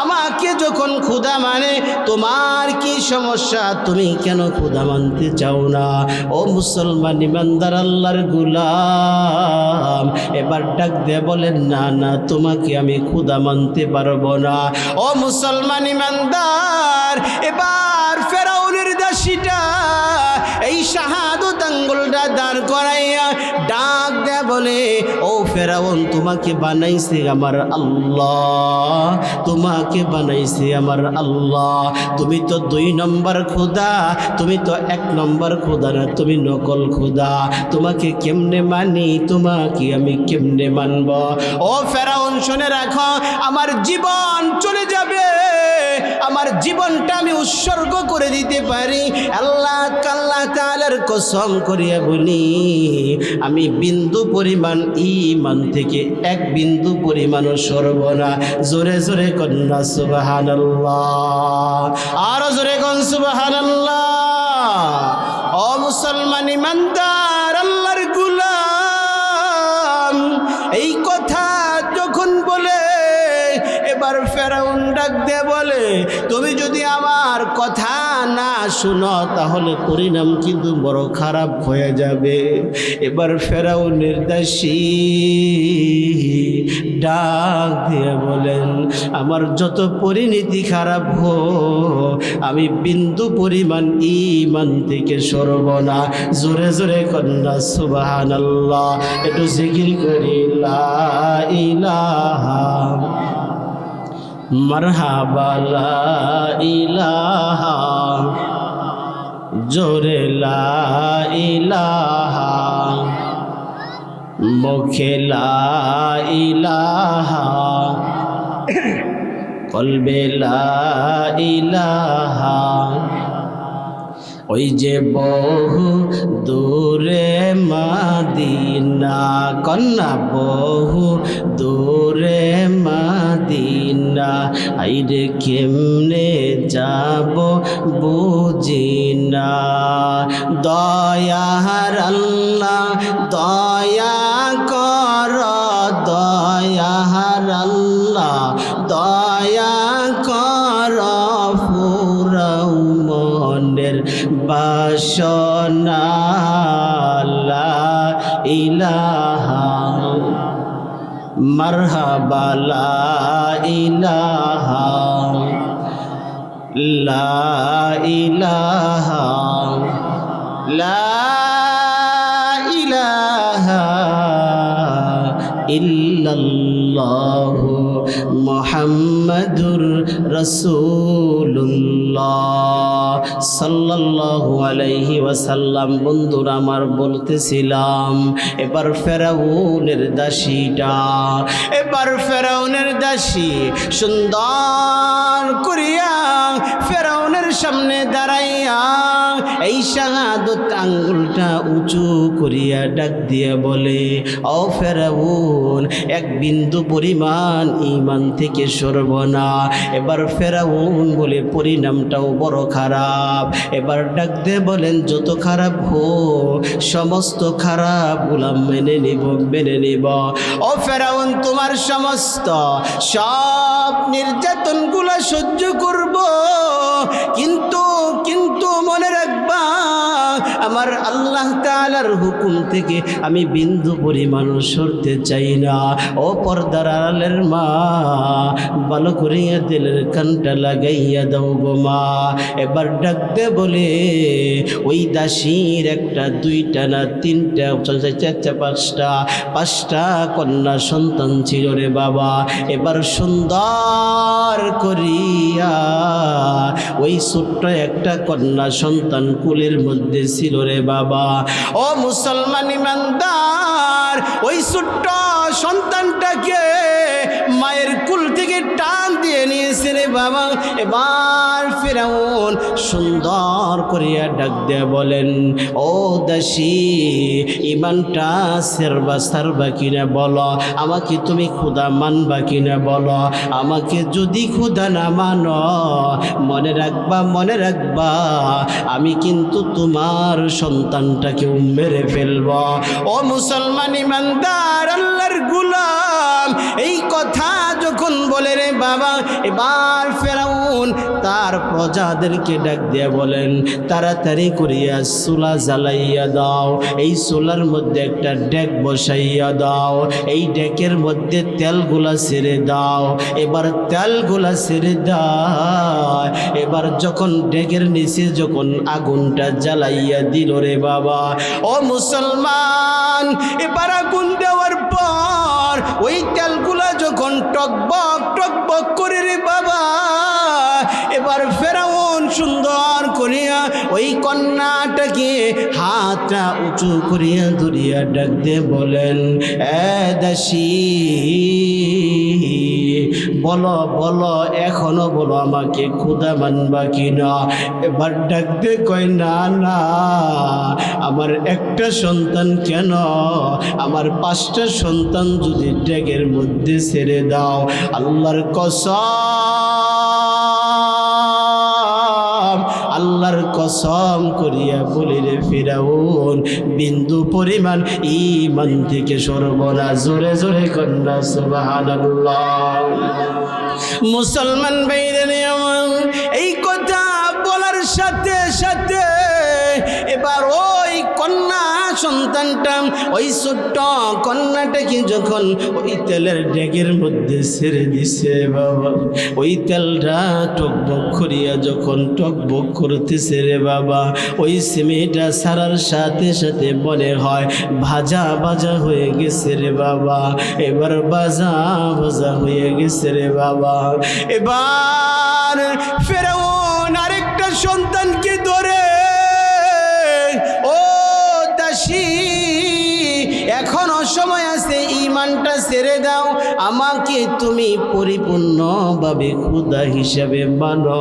A: আমাকে যখন ক্ষুধা মানে, তোমার কি সমস্যা? তুমি কেন ক্ষুধা মানতে চাও না? ও মুসলমান ইমানদার আল্লাহর গোলাম এবার ডাক দিয়ে বলেন, না না তোমাকে আমি ক্ষুধা মানতে পারবো না। ও মুসলমান ইমানদার, এবার ফেরাউনের দাসীটা এই শাহাদত আঙ্গুলটা দাঁড় করাইয়া ডাক দেয়া বলে, ও ফেরাউন তোমাকে বানাইছে আমার আল্লাহ, তোমাকে বানাইছে আমার আল্লাহ। তুমি তো 2 নম্বর খোদা, তুমি তো 1 নম্বর খোদা না, তুমি নকল খোদা। তোমাকে কেমনে মানি, তোমাকে আমি কেমনে মানব? ও ফেরাউন শুনে রাখো, আমার জীবন চলে যাবে, আমার জীবনটা আমি উৎসর্গ করে দিতে পারি। আল্লাহ তাআলার কসম করিয়া বলি, আমি বিন্দু পরিমাণ ঈমান থেকে 1 বিন্দু পরিমাণও সরব না। জোরে জোরে কন্যা সুবহানাল্লাহ, আরো জোরে কোন সুবহানাল্লাহ। ও মুসলমান ইমানদার আল্লাহর গোলাম, এই কথা যখন বলে এবার ফেরাউন ডাক দিয়ে বলে, তুমি যদি আমার কথা না শুনো তাহলে পরিণাম কিন্তু বড় খারাপ হয়ে যাবে। এবার ফেরাউনের দাসী ডাক দিয়ে বলেন, আমার যত পরিণতি খারাপ হোক আমি বিন্দু পরিমাণ ঈমান থেকে সরব না। জোরে জোরে কন্যা সুবহানাল্লাহ, একটু জিকির করি লা ইলাহা মারহাবা লা ইলাহা, জোরে লা ইলাহা, মুখে লা ইলাহা, কলবে লা ইলাহা। ওই যে বহু দূরে মদিনা, কন্যা বহু দূরে মদিনা, আইরে কেমনে যাব বুঝি না। দয়ার আল্লাহ দয়া কর, দয়ার আল্লাহ দয়া কর, ফুরাও মনের বাসনা। লা ইলাহা মারহাবা লা ইলাহা, লা ইলাহা, লা ইলাহা ইল্লাল্লাহু মুহাম্মাদুর রাসূলুল্লাহ সাল্লাল্লাহু আলাইহি ওয়াসাল্লাম। বন্ধুরা আমার বলতেছিলাম, এবার ফেরাউনের দাসীটা, এবার ফেরাউনের দাসী সুন্দর করিয়া ফেরাউনের সামনে দাঁড়াইয়া এই শাহাদত আঙ্গুলটা উঁচু করিয়া ডাক দিয়া বলে, ও ফেরাউন 1 বিন্দু পরিমাণ ঈমান থেকে সরব না। এবার ফেরাউন বলে পরিণামটাও বড় খারাপ। এবার ডাক দিয়ে বলেন, যত খারাপ হোক সমস্ত খারাপগুলা মেনে নিব, মেনে নিব। ও ফেরাউন তোমার সমস্ত সব নির্যাতনগুলা সহ্য করব, কিন্তু কিন্তু মনে রাখবা আমার আল্লাহ তাআলার হুকুম থেকে আমি বিন্দু পরিমাণও সরতে চাই না। ও পর্দার আড়ালের মা, ভালো করিয়া দিলের কানটা লাগাইয়া দাও গো মা। এবার ডাকতে বলে, ওই দাসীর 1টা 2টা না 3টা 4টা 5টা কন্যা সন্তান ছিল রে বাবা। এবার সুন্দর করিয়া ওই ছোট্ট একটা কন্যা সন্তান কুলের মধ্যে ছিল রে বাবা। ও মুসলমান ইমানদার, ওই ছোট্ট সন্তানটাকে মায়ের কুল থেকে টান দিয়ে নিয়ে গেছে রে বাবা। এবার ফেরাউন সুন্দর করিয়া ডাক দিয়ে বলেন, ও দাসী, ইমানটা সারবা কিনা বলো, আমাকে তুমি খোদা মানবা কিনা বলো। আমাকে যদি খোদা না মানো, মনে রাখবা আমি কিন্তু তোমার সন্তানটাকেও মেরে ফেলব। ও মুসলমান ইমানদার আল্লাহর গোলাম, এই কথা যখন বলে রে বাবা, এবার ফেরাউন তার প্রজাদেরকে ডাক দিয়ে বলেন, তাড়াতাড়ি করিয়া চুলা জ্বালাইয়া দাও, এই চুলার মধ্যে একটা ডেক বসাইয়া দাও, এই ডেকের মধ্যে তেলগুলা ছেড়ে দাও। এবার তেলগুলা ছেড়ে দাও। এবার যখন ডেকের নিচে যখন আগুনটা জ্বালাইয়া দিল রে বাবা, ও মুসলমান, এবার আগুন দেওয়ার পর ওই তেলগুলা যখন টকবক টকবক করে রে বাবা, এবার ফেরাউন সুন্দর করিয়া ওই কন্যাটাকে হাতটা উঁচু করিয়া ধরিয়া ডাক দিয়ে বলেন, এ দাসী, বলো বলো, এখনো বলো আমাকে খোদা মানবা কিনা। এবার ডাক দিয়ে কয়, না না, আমার একটা সন্তান কেন, আমার 5টা সন্তান যদি ডেকের মধ্যে ছেড়ে দাও, আল্লাহর কসম করিয়া বলি রে ফিরাউন, বিন্দু পরিমাণ ঈমান থেকে সরবনা। জোরে জোরে কন্যা সুবহানাল্লাহ। মুসলমান ভাইরে আমার, এই কথা বলার সাথে সাথে এবার ওই কন্যা সন্তানটা, ওই ছোট্ট কন্যাটাকে যখন ওই তেলের ডেকের মধ্যে ছেড়ে দিছে বাবা, ওই তেলটা টকবক করিয়া যখন টকবক করতেছে রে বাবা, ওই সিমেটা ছাড়ার সাথে সাথে মনে হয় ভাজা ভাজা হয়ে গেছে রে বাবা। এবার ভাজা ভাজা হয়ে গেছে রে বাবা। এবার ফেরাউন আরেকটা সন্তানকে ধরে, ও দাসী, এখনো সময় আছে, ঈমানটা ছেড়ে দাও, আমাকে তুমি পরিপূর্ণভাবে খোদা হিসাবে মানো।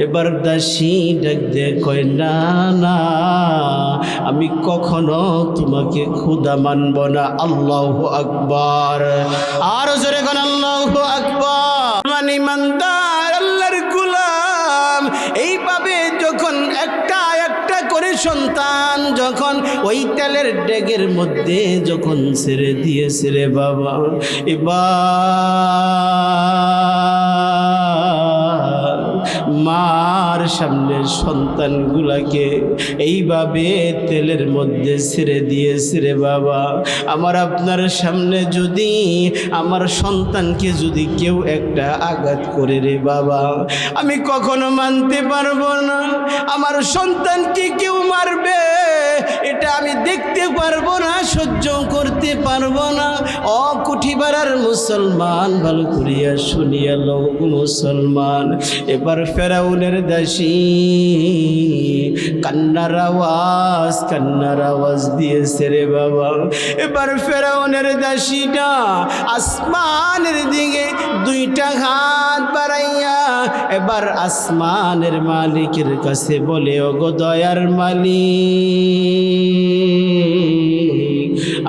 A: এবার দাসী ডাক দিয়ে কয়, না না, আমি কখনো তোমাকে খোদা মানব না। আল্লাহু আকবার। আর জোরে কোন আল্লাহু আকবার। মানে ইমানদার আল্লাহর গোলাম, এইভাবে যখন একটা একটা করে সন্তান যখন ওই তেলের ডেকের মধ্যে যখন ছেড়ে দিয়েছে রে বাবা, এবার মার সামনে সন্তানগুলাকে এইভাবে তেলের মধ্যে ছেড়ে দিয়েছে রে বাবা। আমার আপনার সামনে যদি আমার সন্তানকে যদি কেউ একটা আঘাত করে রে বাবা, আমি কখনো মানতে পারবো না। আমার সন্তানকে কেউ মারবে, এটা আমি দেখতে পারবো না, সহ্য করতে পারবো না। ও কুঠিবাড়ার মুসলমান, ভালো করিয়া শুনিয়া লও মুসলমান। এবার ফেরাউনের দাসী কান্নার আওয়াজ দিয়েছে রে বাবা। এবার ফেরাউনের দাসীটা আসমানের দিকে 2টা হাত বাড়াইয়া এবার আসমানের মালিকের কাছে বলে, ওগো দয়ার মালিক,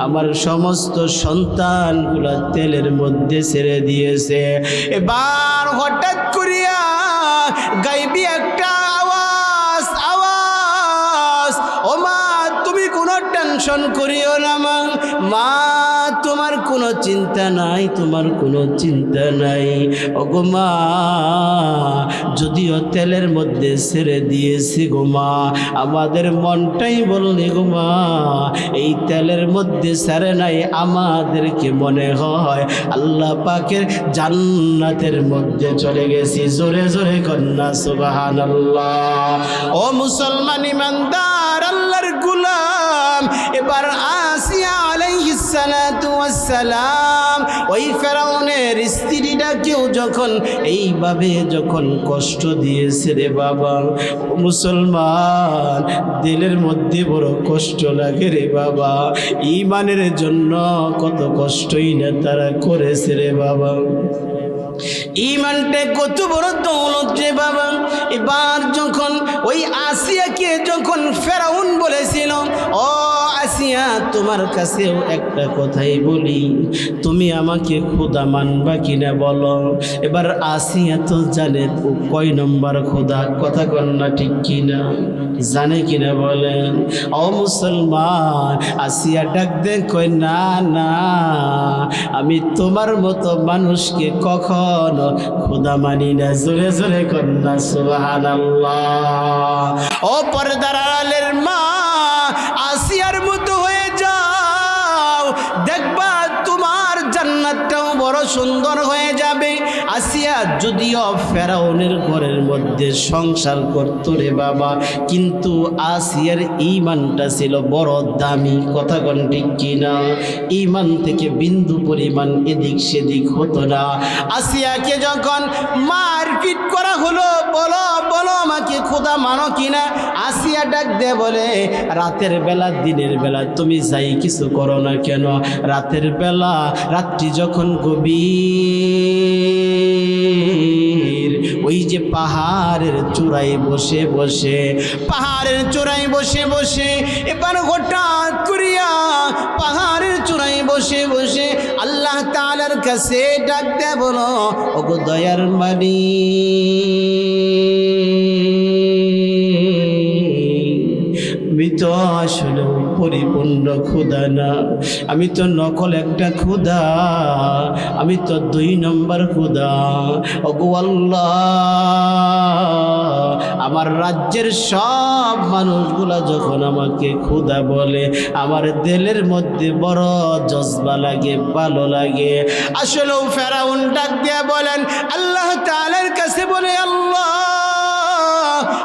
A: আমার সমস্ত সন্তানগুলা তেলের মধ্যে ছেড়ে দিয়েছে। এবার হঠাৎ করিয়া গাইবি একটা আওয়াজ, ও মা, তুমি কোনো টেনশন করিও না মা, তোমার কোনো চিন্তা নাই, তোমার কোনো চিন্তা নাই। ওগো মা, যদিও তেলের মধ্যে ছেড়ে দিয়েছি গো মা, আমাদের মনটাই বললে গো মা, এই তেলের মধ্যে ছেড়ে নাই, আমাদেরকে মনে হয় আল্লাহ পাকের জান্নাতের মধ্যে চলে গেছি। জোরে জোরে কন্যা সুবহানাল্লাহ। ও মুসলমান ইমানদার আল্লাহর গোলাম, এবার আসিয়া আলাইহিস সালাতু ওয়াস সালাম ওই ফেরাউনের স্ত্রীটাকেও যখন এইভাবে যখন কষ্ট দিয়েছে রে বাবা, মুসলমান দিলের মধ্যে বড় কষ্ট লাগে রে বাবা। ঈমানের জন্য কত কষ্টই না তারা করেছে রে বাবা। ইমানটা কত বড় দৌলত রে বাবা। এবার যখন ওই আসিয়াকে যখন ফেরাউন বলেছিল, ও আসিয়া তোমার কাছেও একটা কথাই বলি, তুমি আমাকে খোদা মানবা কিনা বলো। এবার আসিয়া তো জানে ও কয় নম্বর খোদা, কথা কন্যা ঠিক কিনা, জানে কিনা বলেন। ও মুসলমান, আসিয়া ডাক দে কয় না না, আমি তোমার মতো মানুষকে কখনো খোদা মানি না। জোরে জোরে কন্যা সুবহানাল্লাহ। ও পর্দার আড়ালের মা, আসিয়ার মতো হয়ে যাও, দেখবা তোমার জান্নাতটাও বড় সুন্দর হয়ে যাবে। আসিয়া যদিও ফেরাউনের ঘরের মধ্যে সংসার করত রে বাবা, কিন্তু আসিয়ার ঈমানটা ছিল বড় দামি, কথা কোন ঠিক কিনা। ঈমান থেকে বিন্দু পরিমাণ এদিক সেদিক হতো না। আসিয়াকে যখন মারপিট করা হলো, বলো বলো আমাকে খোদা মানো কিনা, আসিয়া ডাক দে বলে, রাতের বেলা দিনের বেলা তুমি যাই কিছু করো না কেন, রাতের বেলা রাত্রি যখন গভীর, ওই যে পাহাড়ের চূড়ায় বসে বসে, পাহাড়ের চূড়ায় বসে বসে, এবার হঠাৎ করিয়া পাহাড়ের চূড়ায় বসে বসে আল্লাহ তাআলার কাছে ডাক দে বলো, ওগো দয়ার মালিক, আমি তো আসলে পরিপূর্ণ ক্ষুধা না, আমি তো নকল একটা ক্ষুধা, আমি তো 2 নম্বর ক্ষুধা। ওগো আল্লাহ, আমার রাজ্যের সব মানুষগুলা যখন আমাকে ক্ষুধা বলে, আমার দিলের মধ্যে বড় জজবা লাগে, ভালো লাগে। আসলেও ফেরাউন ডাক দিয়ে বলেন আল্লাহ তাআলার কাছে, বলে আল্লাহ,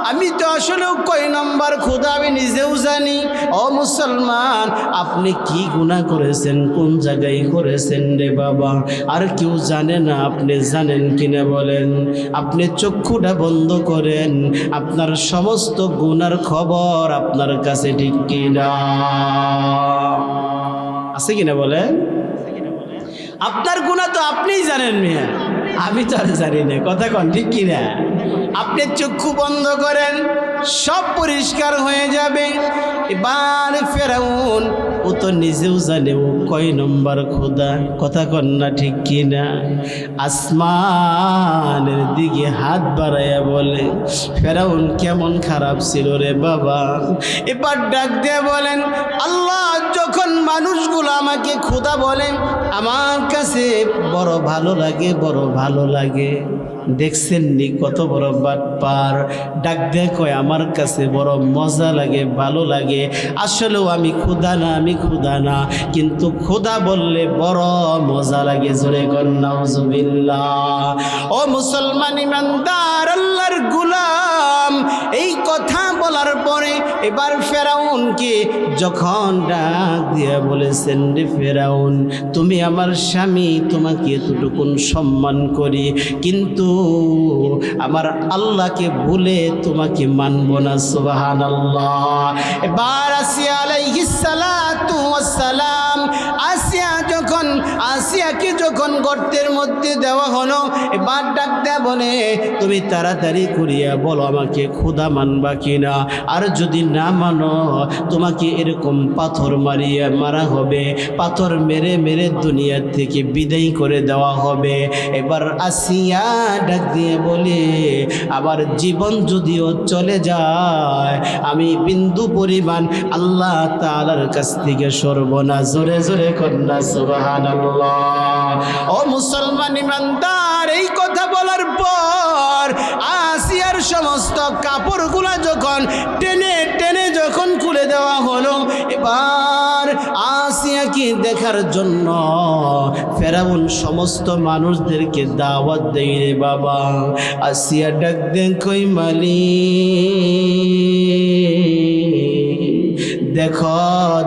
A: আমি তো আসলে কয় নম্বর খোদা আমি নিজেও জানি। ও মুসলমান, আপনি কি গুনাহ করেছেন, কোন জায়গায় করেছেন রে বাবা, আর কেউ জানে না, আপনি জানেন কিনা বলেন। আপনি চক্ষুটা বন্ধ করেন, আপনার সমস্ত গুনার খবর আপনার কাছে ঠিক কিনা আছে কিনা বলেন। আপনার গুনাহ তো আপনিই জানেন মিয়া, আমি তো আর জানি না, কথা কন ঠিক কিনা। আপনি চক্ষু বন্ধ করেন, সব পরিষ্কার হয়ে যাবে। এবার ফেরাউন ও তো নিজেও জানে ও কয় নম্বর খোদা, কথা কন না ঠিক কিনা। আসমানের দিকে হাত বাড়াইয়া বলে, ফেরাউন কেমন খারাপ ছিল রে বাবা। এবার ডাক দিয়ে বলেন, আল্লাহ, যখন মানুষগুলো আমাকে খোদা বলে আমার কাছে বড় ভালো লাগে, বড় ভালো লাগে। দেখছেন নি কত বড় বাটপার, ডাক দিয়ে কয় আমার কাছে বড় মজা লাগে, ভালো লাগে। আসলেও আমি ক্ষুধা না, আমি ক্ষুধা না, কিন্তু ক্ষুধা বললে বড় মজা লাগে। জোরে কর নাউজুবিল্লাহ। ও মুসলমান ইমানদার আল্লাহর গোলাম, এই কথা বলার পরে এবার ফেরাউনকে যখন ডাক দিয়ে বলেছেন, রে ফেরাউন, তুমি আমার স্বামী, তোমাকে এতটুকুন সম্মান করি, কিন্তু আমার আল্লাহকে ভুলে তোমাকে মানব না। সুবহানাল্লাহ। এবার আসিয়া আলাইহিস সালাতু ওয়াস সালাম, আসিয়াকে যখন গর্তের মধ্যে দেওয়া হলো, এবার ডাক দেয়া বলে, তুমি তাড়াতাড়ি করিয়া বলো আমাকে খোদা মানবা কিনা, আর যদি না মানো তোমাকে এরকম পাথর মারা হবে, পাথর মেরে মেরে দুনিয়ার থেকে বিদায় করে দেওয়া হবে। এবার আসিয়া ডাক দিয়ে বলে, আমার জীবন যদিও চলে যায়, আমি বিন্দু পরিমাণ আল্লাহ তাআলার কাছ থেকে সরব না। জোরে জোরে কন্যা সুবহানাল্লাহ। ও মুসলমান ইমানদার, এই কথা বলার পর আসিয়ার সমস্ত কাপড়গুলা যখন টেনে টেনে যখন খুলে দেওয়া হলো, এবার আসিয়াকে দেখার জন্য ফেরাউন সমস্ত মানুষদেরকে দাওয়াত দেয় রে বাবা। আসিয়া ডাক দেন, কই মালিক, দেখো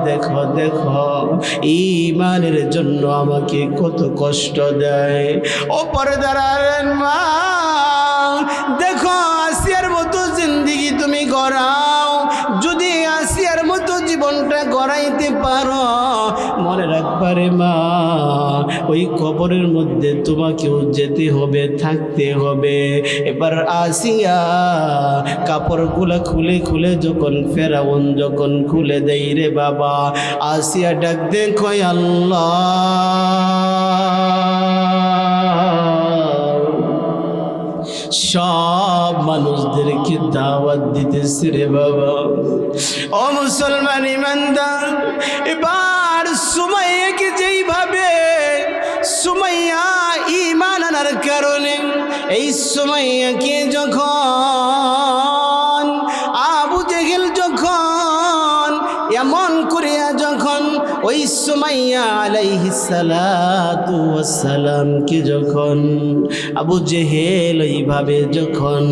A: দেখো দেখো, ঈমানের জন্য আমাকে কত কষ্ট দেয়। ও পর্দার মা, দেখো আসিয়ার মতো জিন্দেগি তুমি গড়াও, যদি আসিয়ার মতো জীবনটা গড়াইতে পারো, মনে রাখবারে মা, ওই কবরের মধ্যে তোমাকেও যেতে হবে, থাকতে হবে। এবার আসিয়া কাপড়গুলা খুলে খুলে যখন ফেরাউন যখন খুলে দেই রে বাবা, আসিয়া ডাক দে কয় আল্লাহ, সব মানুষদেরকে দাওয়াত দিতেছে রে বাবা। ও মুসলমান ইমানদার, এবার সুমাইয়াকে যেইভাবে সুমাইয়া ঈমান আনার কারণে এই সুমাইয়াকে যখন আবু জেহেল যখন এমন করিয়া যখন ওই সুমাইয়া আলাইহিস সালাতু ওয়াস সালামকে যখন আবু জেহেল এইভাবে যখন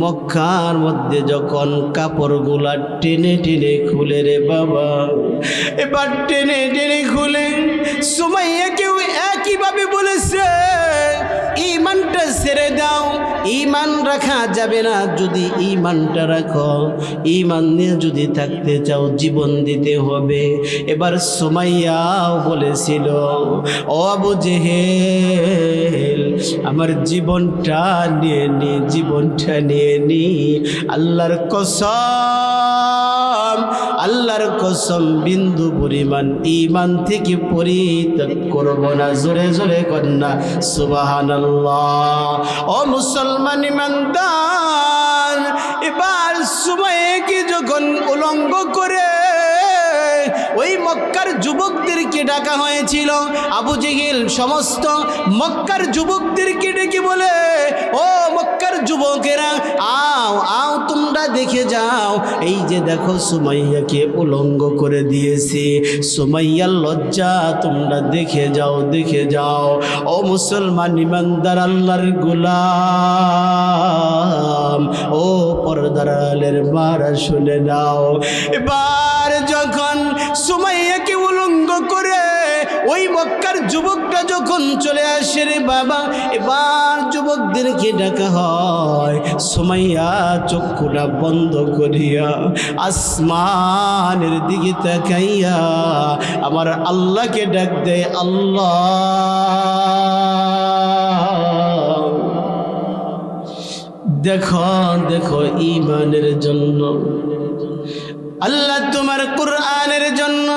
A: মক্কার মধ্যে যখন কাপড়গুলা টেনে টেনে খুলে রে বাবা, এবার টেনে টেনে খুলে সুমাইয়াকেও একইভাবে বলেছে ঈমানটা ছেড়ে দাও, ঈমান রাখা যাবে না, যদি ঈমানটা রাখো, ঈমান নিয়ে যদি থাকতে চাও জীবন দিতে হবে। এবার সুমাইয়াও বলেছিল ও আবু জেহেল, আমার জীবনটা নিয়ে নি, জীবনটা নিয়ে নি, আল্লাহর কসম, আল্লাহর কসম বিন্দু পরিমাণ ঈমান থেকে পরিত্যাগ করব না। জোরে জোরে কন্যা সুবহানাল্লাহ। ও মুসলমান ইমানদার, এবার সুমাইয়াকে যখন উলঙ্গ করে ওই মক্কার যুবকদেরকে ডাকা হয়েছিল, আবু জেহেল সমস্ত মক্কার যুবকদেরকে ডেকে বলে, ও মক্কার যুবকেরা, আও আও তোমরা দেখে যাও, এই যে দেখো সুমাইয়াকে উলঙ্গ করে দিয়েছি, সুমাইয়ার লজ্জা তোমরা দেখে যাও, দেখে যাও। ও মুসলমান ইমানদার আল্লাহর গোলাম, ও পর্দার আলের মারা শুনে নাও। এবার যখন সুমাইয়াকে উলঙ্গ করে ওই মক্কার যুবকটা যখন চলে আসে রে বাবা, এবার যুবকদেরকে ডাকা হয়, সুমাইয়া চক্ষুটা বন্ধ করিয়া আসমানের দিকে তাকাইয়া আমার আল্লাহকে ডাক দেয়, আল্লাহ দেখো দেখো ঈমানের জন্য, আল্লাহ তোমার কুরআনের জন্য,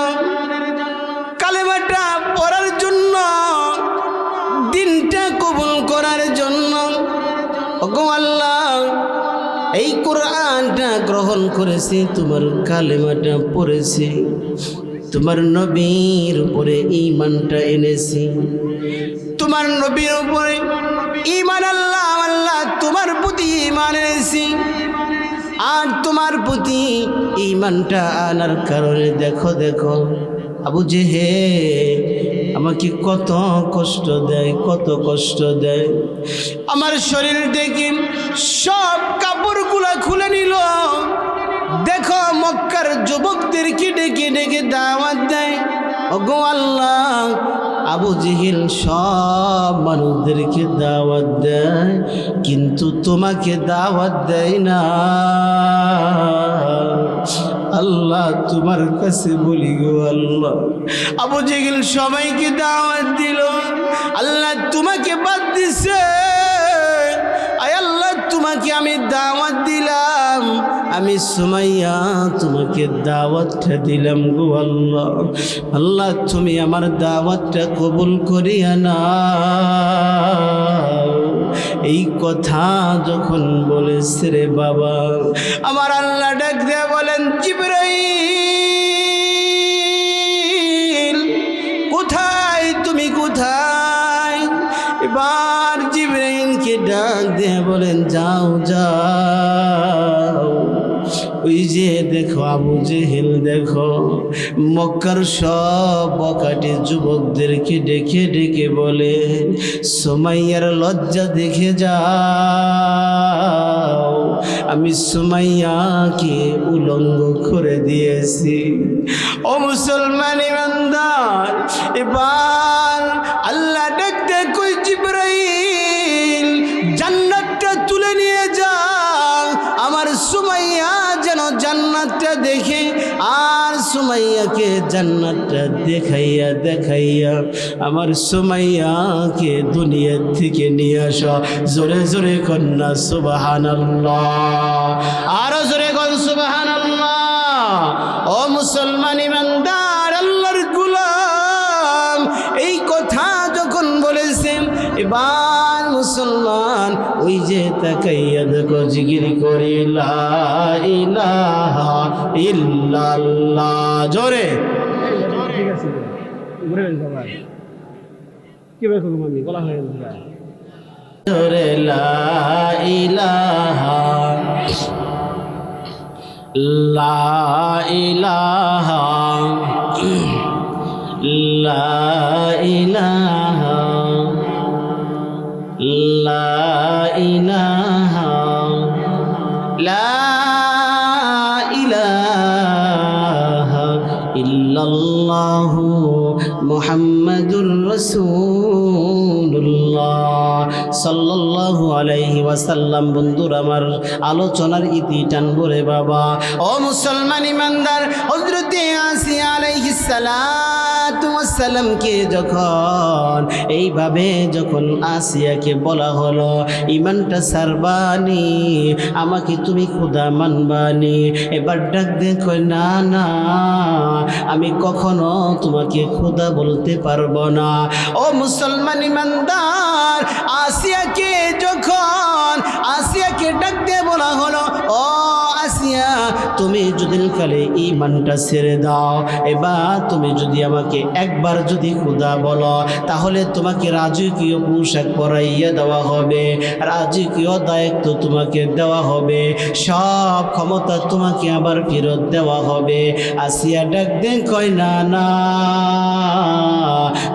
A: কালেমাটা পড়ার জন্য, দিনটা কবুল করার জন্য, ওগো আল্লাহ এই কুরআনটা গ্রহণ করেছি, তোমার কালেমাটা পড়েছি, তোমার নবীর উপরে ঈমানটা এনেছি, তোমার নবীর উপরে ঈমান, আল্লাহ আল্লাহ তোমার প্রতি ঈমান এনেছি। আর তোমার প্রতি ঈমানটা আনার কারণে দেখো দেখো আবু জেহেল আমাকে কত কষ্ট দেয়, কত কষ্ট দেয়। আমার শরীর দেখে সব কাপড়গুলা খুলে নিল, দেখো মক্কার যুবকদেরকে ডেকে ডেকে দাওয়াত দেয়। ওগো আল্লাহ, আবু জেহেল সব মানুষদেরকে দাওয়াত দেয়, কিন্তু তোমাকে দাওয়াত দেয় না। আল্লাহ তোমার কাছে বলি গো আল্লাহ, আবু জেহেল সবাইকে দাওয়াত দিল, আল্লাহ তোমাকে বাদ দিছে। আয় আল্লাহ তোমাকে আমি দাওয়াত দিলাম, আমি সুমাইয়া তোমাকে দাওয়াতটা দিলাম গো আল্লাহ। আল্লাহ তুমি আমার দাওয়াতটা কবুল করিয়া নাও। এই কথা যখন বলেছে রে বাবা, আমার আল্লাহ ডাক দিয়ে বলেন, জিবরাইল কোথায়, তুমি কোথায়? এবার জিবরাইলকে ডাক দিয়ে বলেন, যাও যাও, ওই যে দেখো আবু জেহেল, দেখো মক্কার সব বকাটে যুবকদেরকে ডেকে ডেকে বলে, সুমাইয়ার লজ্জা দেখে যাও, আমি সুমাইয়াকে উলঙ্গ করে দিয়েছি। ও মুসলমান ইমানদার, এবার আল্লাহ ডাকতে কই, জিবরাইল জান্নাতটা তুলে নিয়ে যা, আমার সুমাইয়া যেন জান্নাতটা দেখে আর সুমাইয়াকে জান্নাতটা দেখাইয়া দেখাইয়া আমার সুমাইয়াকে দুনিয়া থেকে নিয়ে আসা। জোরে জোরে কন্যা সুবহানাল্লাহ, আরো জোরে কন সুবহানাল্লাহ। ও মুসলমান ইমানদার আল্লাহর গোলাম, এই কথা যখন বলেছেন এবার মুসলমান ওই যে তাকাইয়া দেখো জিকির করে লা ইলাহা ইল্লাল্লাহ। জোরে ঠিক আছে, ঘুরে গেল সবাই কি বের করব আমি গলা হয়ে গেল। জোরে লা ইলাহা লা ইলাহা লা ইলাহা লা ইলাহা লা ইলাহা ইল্লাল্লাহু মুহাম্মাদুর রাসূলুল্লাহ সাল্লাল্লাহু আলাইহি ওয়াসাল্লাম। বন্ধুরা আমার আলোচনার ইতি টানবো রে বাবা। ও মুসলমান ইমানদার, হযরতে আসিয়া আলাইহিস সালাতু ওয়াস সালামকে যখন এইভাবে যখন আসিয়াকে বলা হলো ইমানটা সারবানি, আমাকে তুমি খোদা মানবানি, এবার ডাক দিয়ে কয় না না, আমি কখনো তোমাকে খোদা বলতে পারবো না। ও মুসলমান ইমানদার, আসিয়াকে যখন আসিয়াকে ডাক দিয়ে বলা হলো ও আসিয়া, তুমি যদি কালে ঈমানটা ছেড়ে দাও, এবার তুমি যদি আমাকে একবার যদি খোদা বলো, তাহলে তোমাকে রাজকীয় পোশাক পরাইয়া দেওয়া হবে, রাজকীয় দায়িত্ব তোমাকে দেওয়া হবে, সব ক্ষমতা তোমাকে আবার ফেরত দেওয়া হবে। আসিয়া ডাক দেন কয় না না,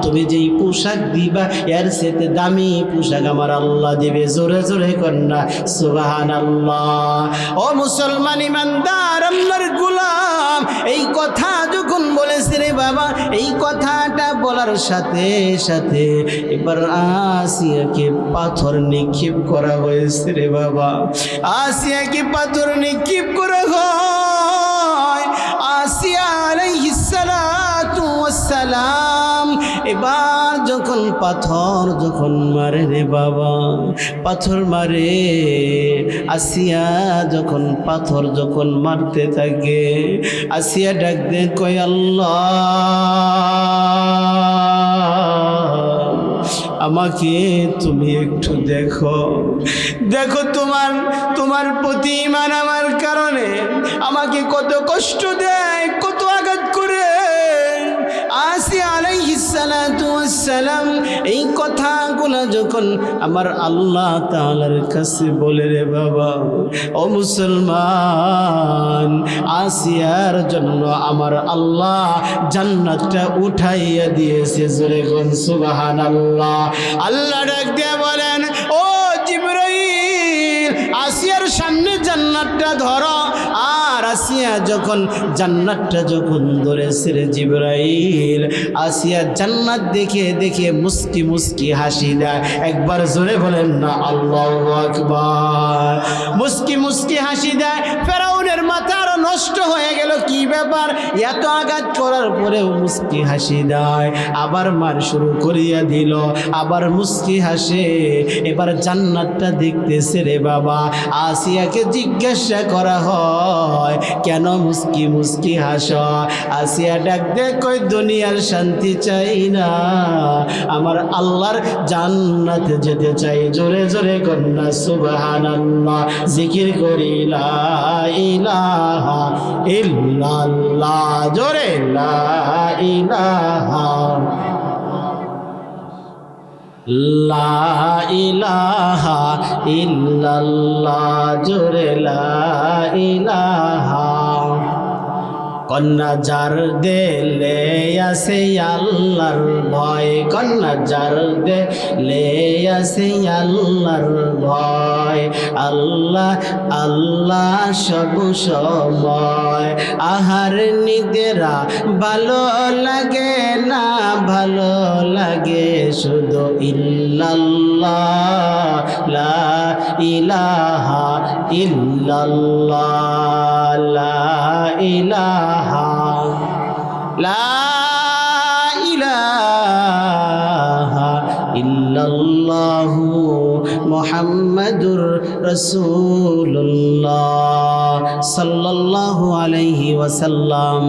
A: তুমি যেই পোশাক দিবা এর সাথে দামি পোশাক আমার আল্লাহ দিবে। জোরে জোরে কন্যা সুবহানাল্লাহ। ও মুসলমান ইমানদার আল্লাহর গোলাম, এই কথা যখন বলেছে রে বাবা, এই কথাটা বলার সাথে সাথে এবার আসিয়াকে পাথর নিক্ষেপ করা হয়েছে রে বাবা। আসিয়াকে পাথর নিক্ষেপ করা হয়। আসিয়া আলাইহিস সালাতু ওয়াস সালাম এবার যখন পাথর যখন মারে রে বাবা, পাথর মারে, আসিয়া যখন পাথর যখন মারতে থাকে, আসিয়া ডাক দে কয় আল্লাহ, আমাকে তুমি একটু দেখো, দেখো তোমার প্রতি ঈমান আমার কারণে আমাকে কত কষ্ট দেয়, কত আঘাত করে। আসিয়া আলাইহিস সালাতু ওয়াস সালাম এই কথাগুলো যখন আমার আল্লাহ তাআলার কাছে বলে রে বাবা, ও মুসলমান, আসিয়ার জন্য আমার আল্লাহ জান্নাতটা উঠাইয়া দিয়েছে। জোরে কোন সুবহানাল্লাহ। আল্লাহ ডাক দিয়ে বলেন ও জিবরাইল, আসিয়ার সামনে জান্নাতটা ধরো। আর আসিয়া যখন জান্নাতটা যখন ধরেছে রে জিবরাইল, আসিয়া জান্নাত দেখে দেখে মুস্কি মুস্কি হাসি দেয়। একবার জোরে বলেন না আল্লাহু আকবার। মুস্কি মুস্কি হাসি দেয়। ফেরাউনের মাথা আরো নষ্ট হয়ে গেল, কি ব্যাপার, এত আঘাত করার পরেও মুস্কি হাসি দেয়। আবার মার শুরু করিয়া দিল, আবার মুস্কি হাসে। এবার জান্নাতটা দেখতেছে রে বাবা। আসিয়াকে জিজ্ঞাসা করা হয় কেন মুস্কি মুস্কি হাস? আসিয়া ডাক দে কই দুনিয়ার শান্তি চাই না, আমার আল্লাহর জান্নাতে যেতে চাই। জোরে জোরে কন্যা সুবহানাল্লাহ। জিকির করি লা ইলাহা ইল্লাল্লাহ। জোরে লা ইলাহা লা ইলাহা ইল্লাল্লাহ। জোরে লা ইলাহা কন্যা যার দেলে আছে আল্লাহর ভয়, কন্যা যার দেলে আছে আল্লাহর ভয়, আল্লাহ আল্লাহ সব সময়। আহার নিদেরা ভালো লাগে না, ভালো লাগে শুধু ইল্লাল্লাহ, লা ইলাহা ইল্লাল্লাহ, লা ইলাহা, লা ইলাহা ইল্লাল্লাহু মুহাম্মাদুর রাসূলুল্লাহ সাল্লাল্লাহু আলাইহি ওয়াসাল্লাম।